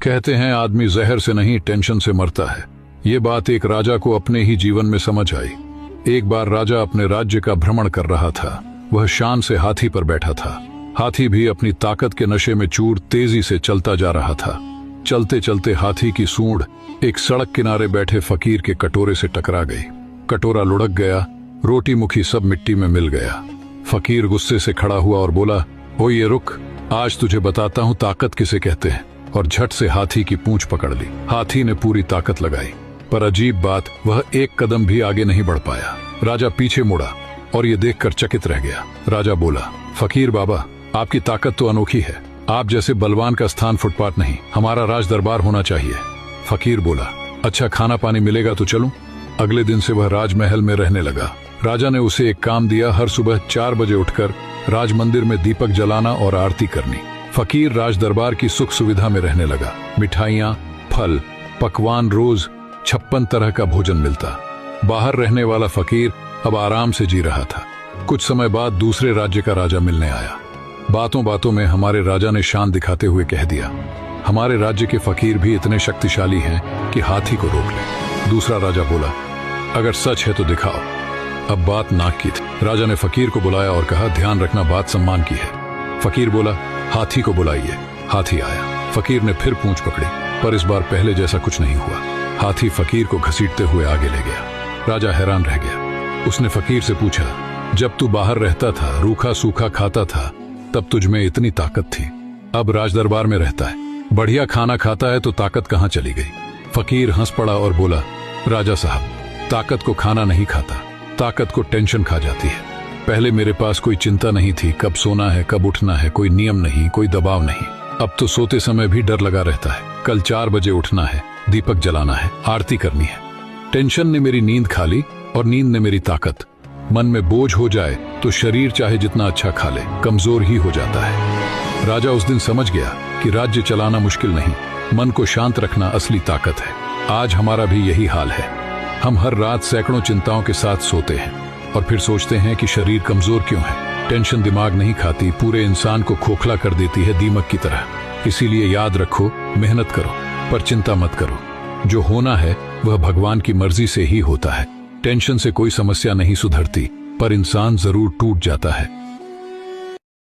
कहते हैं आदमी जहर से नहीं टेंशन से मरता है। ये बात एक राजा को अपने ही जीवन में समझ आई। एक बार राजा अपने राज्य का भ्रमण कर रहा था। वह शान से हाथी पर बैठा था। हाथी भी अपनी ताकत के नशे में चूर तेजी से चलता जा रहा था। चलते चलते हाथी की सूंड एक सड़क किनारे बैठे फकीर के कटोरे से टकरा गई। कटोरा लुढ़क गया, रोटी मुखी सब मिट्टी में मिल गया। फकीर गुस्से से खड़ा हुआ और बोला, ओ ये रुक, आज तुझे बताता हूँ ताकत किसे कहते हैं। और झट से हाथी की पूंछ पकड़ ली। हाथी ने पूरी ताकत लगाई, पर अजीब बात, वह एक कदम भी आगे नहीं बढ़ पाया। राजा पीछे मुड़ा और ये देखकर चकित रह गया। राजा बोला, फकीर बाबा, आपकी ताकत तो अनोखी है। आप जैसे बलवान का स्थान फुटपाथ नहीं, हमारा राज दरबार होना चाहिए। फकीर बोला, अच्छा खाना पानी मिलेगा तो चलूं। अगले दिन से वह राजमहल में रहने लगा। राजा ने उसे एक काम दिया, हर सुबह 4 बजे उठकर राज मंदिर में दीपक जलाना और आरती करनी। फकीर राज दरबार की सुख सुविधा में रहने लगा। मिठाइयाँ, फल, पकवान, रोज 56 तरह का भोजन मिलता। बाहर रहने वाला फकीर अब आराम से जी रहा था। कुछ समय बाद दूसरे राज्य का राजा मिलने आया। बातों बातों में हमारे राजा ने शान दिखाते हुए कह दिया, हमारे राज्य के फकीर भी इतने शक्तिशाली हैं कि हाथी को रोक ले। दूसरा राजा बोला, अगर सच है तो दिखाओ। अब बात नाक की थी। राजा ने फकीर को बुलाया और कहा, ध्यान रखना, बात सम्मान की है। फकीर बोला, हाथी को बुलाइए। हाथी आया। फकीर ने फिर पूंछ पकड़ी, पर इस बार पहले जैसा कुछ नहीं हुआ। हाथी फकीर को घसीटते हुए आगे ले गया। राजा हैरान रह गया। उसने फकीर से पूछा, जब तू बाहर रहता था, रूखा सूखा खाता था, तब तुझ में इतनी ताकत थी। अब राज दरबार में रहता है, बढ़िया खाना खाता है, तो ताकत कहाँ चली गई? फकीर हंस पड़ा और बोला, राजा साहब, ताकत को खाना नहीं खाता, ताकत को टेंशन खा जाती है। पहले मेरे पास कोई चिंता नहीं थी, कब सोना है, कब उठना है, कोई नियम नहीं, कोई दबाव नहीं। अब तो सोते समय भी डर लगा रहता है। कल 4 बजे उठना है, दीपक जलाना है, आरती करनी है। टेंशन ने मेरी नींद खा ली और नींद ने मेरी ताकत। मन में बोझ हो जाए तो शरीर चाहे जितना अच्छा खा ले, कमजोर ही हो जाता है। राजा उस दिन समझ गया कि राज्य चलाना मुश्किल नहीं, मन को शांत रखना असली ताकत है। आज हमारा भी यही हाल है। हम हर रात सैकड़ों चिंताओं के साथ सोते हैं और फिर सोचते हैं कि शरीर कमजोर क्यों है। टेंशन दिमाग नहीं खाती, पूरे इंसान को खोखला कर देती है, दीमक की तरह। इसीलिए याद रखो, मेहनत करो पर चिंता मत करो। जो होना है वह भगवान की मर्जी से ही होता है। टेंशन से कोई समस्या नहीं सुधरती, पर इंसान जरूर टूट जाता है।